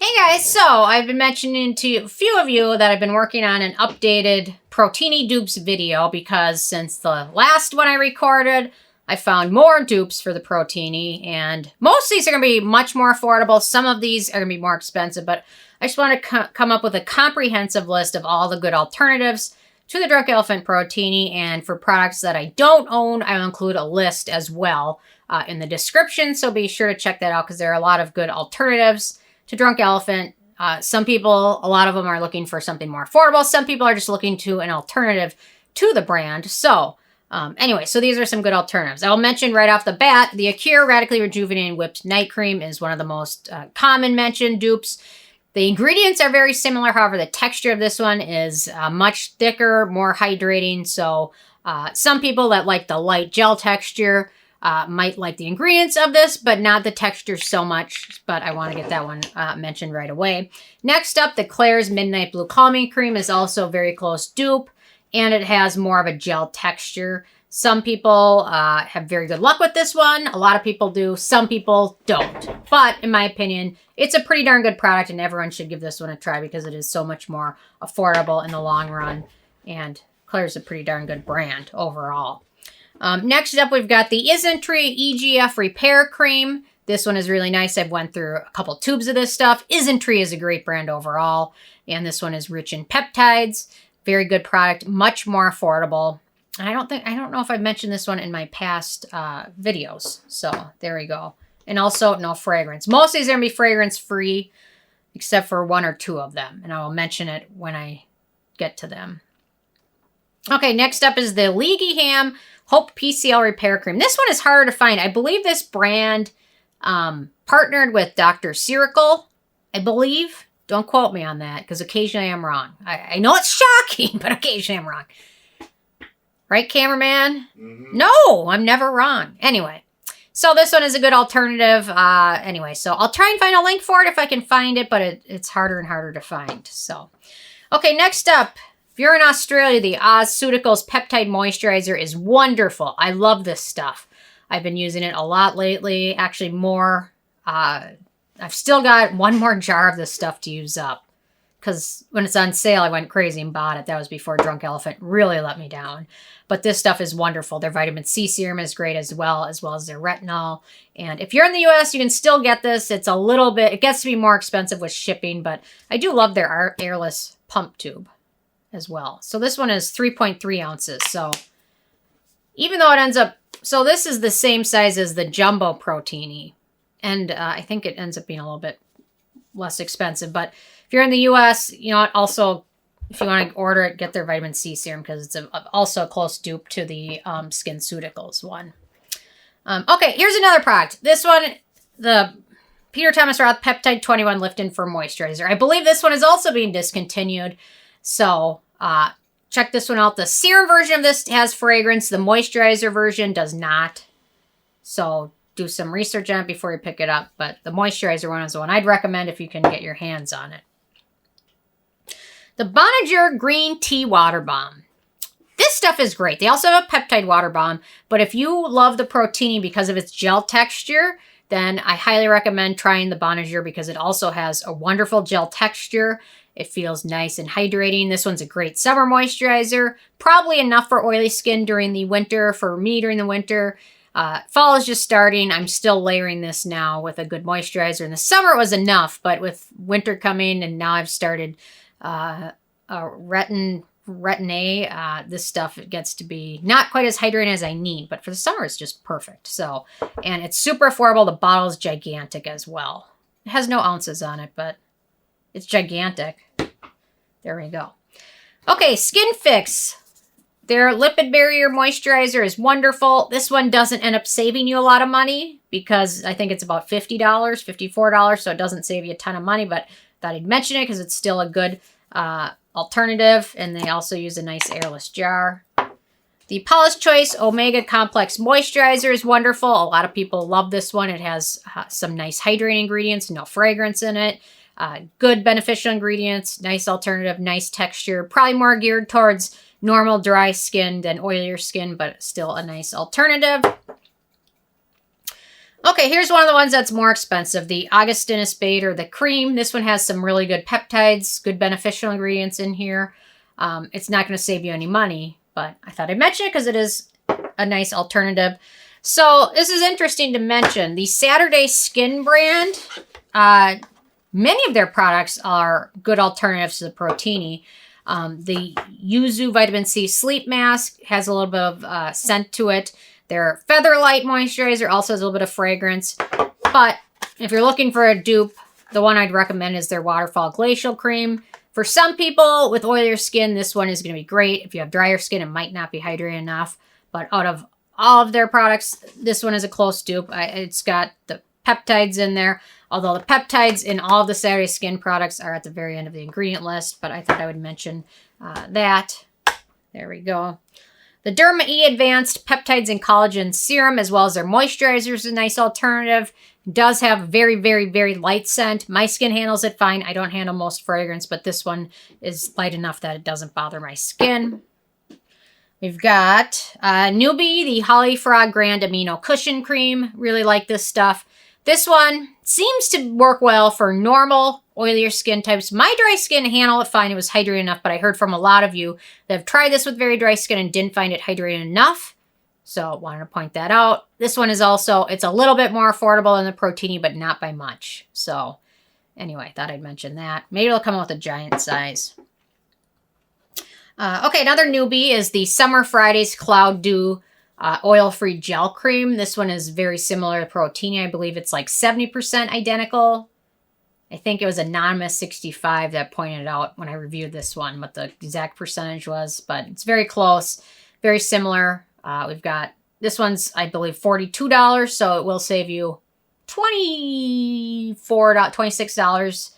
Hey guys, so I've been mentioning to a few of you that I've been working on an updated Protini dupes video because since the last one I recorded, I found more dupes for the Protini, and most of these are going to be much more affordable. Some of these are going to be more expensive, but I just want to come up with a comprehensive list of all the good alternatives to the Drunk Elephant Protini, and for products that I don't own, I'll include a list as well in the description, so be sure to check that out because there are a lot of good alternatives to Drunk Elephant. Some people, a lot of them are looking for something more affordable. Some people are just looking to an alternative to the brand. So anyway, so these are some good alternatives. I'll mention right off the bat, the Acure Radically Rejuvenating Whipped Night Cream is one of the most common mentioned dupes. The ingredients are very similar. However, the texture of this one is much thicker, more hydrating. So some people that like the light gel texture might like the ingredients of this, but not the texture so much. But I want to get that one mentioned right away. Next up, the Klairs Midnight Blue Calming Cream is also a very close dupe, and it has more of a gel texture. Some people have very good luck with this one. A lot of people do. Some people don't. But in my opinion, it's a pretty darn good product, and everyone should give this one a try because it is so much more affordable in the long run. And Klairs is a pretty darn good brand overall. Next up, we've got the Isntree EGF Repair Cream. This one is really nice. I've went through a couple tubes of this stuff. Isntree is a great brand overall, and this one is rich in peptides. Very good product, much more affordable. And I don't know if I've mentioned this one in my past videos. So there we go. And also no fragrance. Most of these are going to be fragrance free, except for one or two of them. And I will mention it when I get to them. Okay, next up is the Leagingham Hope PCL Repair Cream. This one is harder to find. I believe this brand partnered with Dr. Ciricle, I believe. Don't quote me on that, because occasionally I'm wrong. I know it's shocking, but occasionally I'm wrong. Right, cameraman? Mm-hmm. No, I'm never wrong. Anyway, so this one is a good alternative. Anyway, so I'll try and find a link for it if I can find it, but it's harder and harder to find. So, okay, next up. If you're in Australia, the Ausceuticals Peptide Moisturizer is wonderful. I love this stuff. I've been using it a lot lately. Actually, more. I've still got one more jar of this stuff to use up. Because when it's on sale, I went crazy and bought it. That was before Drunk Elephant really let me down. But this stuff is wonderful. Their vitamin C serum is great as well as their retinol. And if you're in the US, you can still get this. It's a little bit, it gets to be more expensive with shipping. But I do love their airless pump tube as well. So this one is 3.3 ounces. So even though it ends up, so this is the same size as the Jumbo Protini. And I think it ends up being a little bit less expensive. But if you're in the US, you know, also, if you want to order it, get their vitamin C serum because it's also a close dupe to the SkinFix one. Okay, here's another product. This one, the Peter Thomas Roth Peptide 21 Lift-In for Moisturizer. I believe this one is also being discontinued. So check this one out. The serum version of this has fragrance. The moisturizer version does not. So do some research on it before you pick it up. But the moisturizer one is the one I'd recommend if you can get your hands on it. The Bonajour Green Tea Water Balm. This stuff is great. They also have a peptide water balm. But if you love the Protini because of its gel texture, then I highly recommend trying the Bonajour because it also has a wonderful gel texture. It feels nice and hydrating. This one's a great summer moisturizer. Probably enough for oily skin during the winter. For me, during the winter. Fall is just starting. I'm still layering this now with a good moisturizer. In the summer, it was enough. But with winter coming, and now I've started Retin A, this stuff, it gets to be not quite as hydrating as I need. But for the summer, it's just perfect. So, and it's super affordable. The bottle's gigantic as well. It has no ounces on it, but it's gigantic. There we go. Okay, SkinFix. Their lipid barrier moisturizer is wonderful. This one doesn't end up saving you a lot of money because I think it's about $50, $54, so it doesn't save you a ton of money, but I thought I'd mention it because it's still a good alternative, and they also use a nice airless jar. The Paula's Choice Omega Complex Moisturizer is wonderful. A lot of people love this one. It has some nice hydrating ingredients, no fragrance in it. Good beneficial ingredients, nice alternative, nice texture. Probably more geared towards normal dry skin than oilier skin, but still a nice alternative. Okay, here's one of the ones that's more expensive, the Augustinas Bait or the cream. This one has some really good peptides, good beneficial ingredients in here. It's not going to save you any money, but I thought I'd mention it because it is a nice alternative. So this is interesting to mention. The Saturday Skin brand, many of their products are good alternatives to the Protini. The Yuzu Vitamin C Sleep Mask has a little bit of scent to it. Their Featherlight Moisturizer also has a little bit of fragrance. But if you're looking for a dupe, the one I'd recommend is their Waterfall Glacial Cream. For some people with oilier skin, this one is going to be great. If you have drier skin, it might not be hydrated enough. But out of all of their products, this one is a close dupe. It's got the peptides in there. Although the peptides in all of the Saturday Skin products are at the very end of the ingredient list. But I thought I would mention that. There we go. The Derma E Advanced Peptides and Collagen Serum, as well as their moisturizer, is a nice alternative. It does have very, very, very light scent. My skin handles it fine. I don't handle most fragrance, but this one is light enough that it doesn't bother my skin. We've got Newbie, the Holifrog Grand Amino Cushion Cream. Really like this stuff. This one seems to work well for normal, oilier skin types. My dry skin handled it fine. It was hydrated enough, but I heard from a lot of you that have tried this with very dry skin and didn't find it hydrated enough. So wanted to point that out. This one is also, it's a little bit more affordable than the Protini, but not by much. So anyway, thought I'd mention that. Maybe it'll come out with a giant size. Okay, another newbie is the Summer Fridays Cloud Dew oil-free gel cream. This one is very similar to Protini. I believe it's like 70% identical. I think it was Anonymous 65 that pointed out when I reviewed this one what the exact percentage was, but it's very close, very similar. We've got, this one's, I believe, $42, so it will save you $26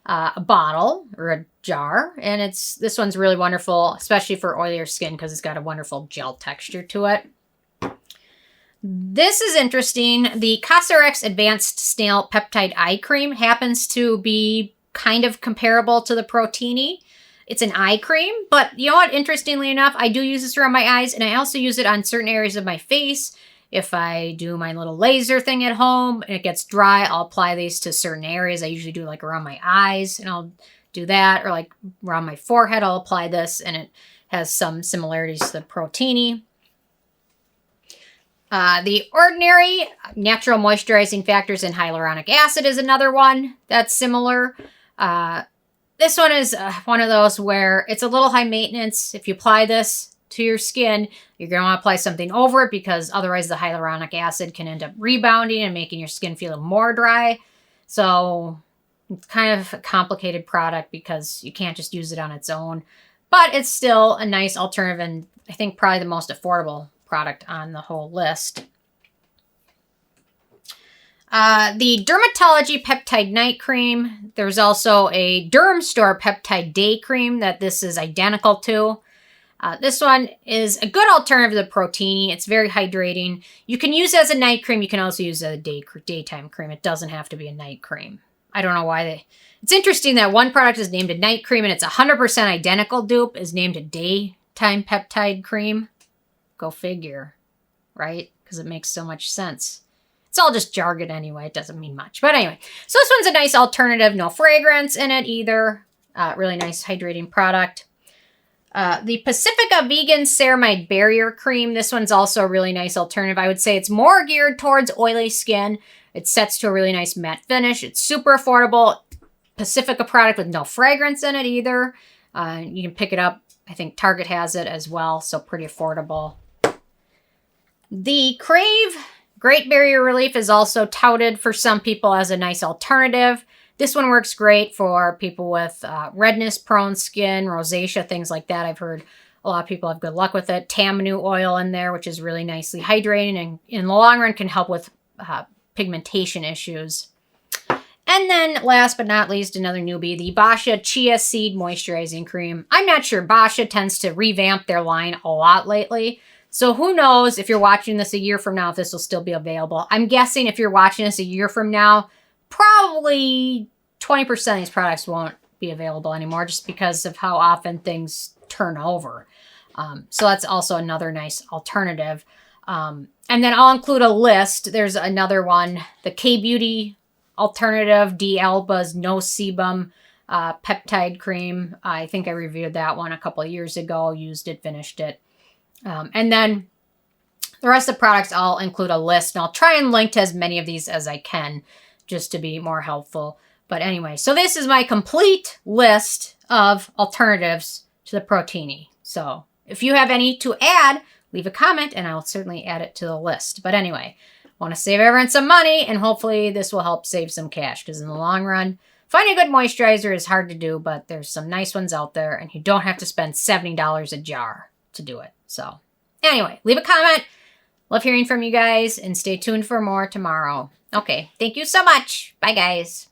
a bottle or a jar. And this one's really wonderful, especially for oilier skin because it's got a wonderful gel texture to it. This is interesting. The Cosrx Advanced Snail Peptide Eye Cream happens to be kind of comparable to the Protini. It's an eye cream, but you know what? Interestingly enough, I do use this around my eyes, and I also use it on certain areas of my face. If I do my little laser thing at home and it gets dry, I'll apply these to certain areas. I usually do like around my eyes, and I'll do that, or like around my forehead, I'll apply this, and it has some similarities to the Protini. The Ordinary Natural Moisturizing Factors and Hyaluronic Acid is another one that's similar. This one is one of those where it's a little high maintenance. If you apply this to your skin, you're going to want to apply something over it because otherwise the hyaluronic acid can end up rebounding and making your skin feel more dry. So it's kind of a complicated product because you can't just use it on its own. But it's still a nice alternative and I think probably the most affordable product on the whole list. The Dermatology Peptide Night Cream. There's also a Derm Store Peptide Day Cream that this is identical to. This one is a good alternative to the Protini. It's very hydrating. You can use it as a night cream. You can also use it as a daytime cream. It doesn't have to be a night cream. I don't know why they... It's interesting that one product is named a night cream and it's 100% identical dupe is named a daytime peptide cream. Go figure, right? Because it makes so much sense. It's all just jargon anyway. It doesn't mean much. But anyway, so this one's a nice alternative. No fragrance in it either. Really nice hydrating product. The Pacifica Vegan Ceramide Barrier Cream. This one's also a really nice alternative. I would say it's more geared towards oily skin. It sets to a really nice matte finish. It's super affordable. Pacifica product with no fragrance in it either. You can pick it up. I think Target has it as well, so pretty affordable. The Crave Great Barrier Relief is also touted for some people as a nice alternative. This one works great for people with redness-prone skin, rosacea, things like that. I've heard a lot of people have good luck with it. Tamanu oil in there, which is really nicely hydrating and in the long run can help with pigmentation issues. And then last but not least, another newbie, the Basha Chia Seed Moisturizing Cream. I'm not sure. Basha tends to revamp their line a lot lately. So who knows if you're watching this a year from now, if this will still be available. I'm guessing if you're watching this a year from now, probably 20% of these products won't be available anymore just because of how often things turn over. So that's also another nice alternative. And then I'll include a list. There's another one, the K-Beauty Alternative D'Alba's No Sebum Peptide Cream. I think I reviewed that one a couple of years ago. Used it, finished it. And then the rest of the products, I'll include a list. And I'll try and link to as many of these as I can just to be more helpful. But anyway, so this is my complete list of alternatives to the Protini. So if you have any to add, leave a comment and I'll certainly add it to the list. But anyway, I want to save everyone some money and hopefully this will help save some cash because in the long run, finding a good moisturizer is hard to do, but there's some nice ones out there and you don't have to spend $70 a jar to do it. So anyway, leave a comment. Love hearing from you guys and stay tuned for more tomorrow. Okay, thank you so much. Bye, guys.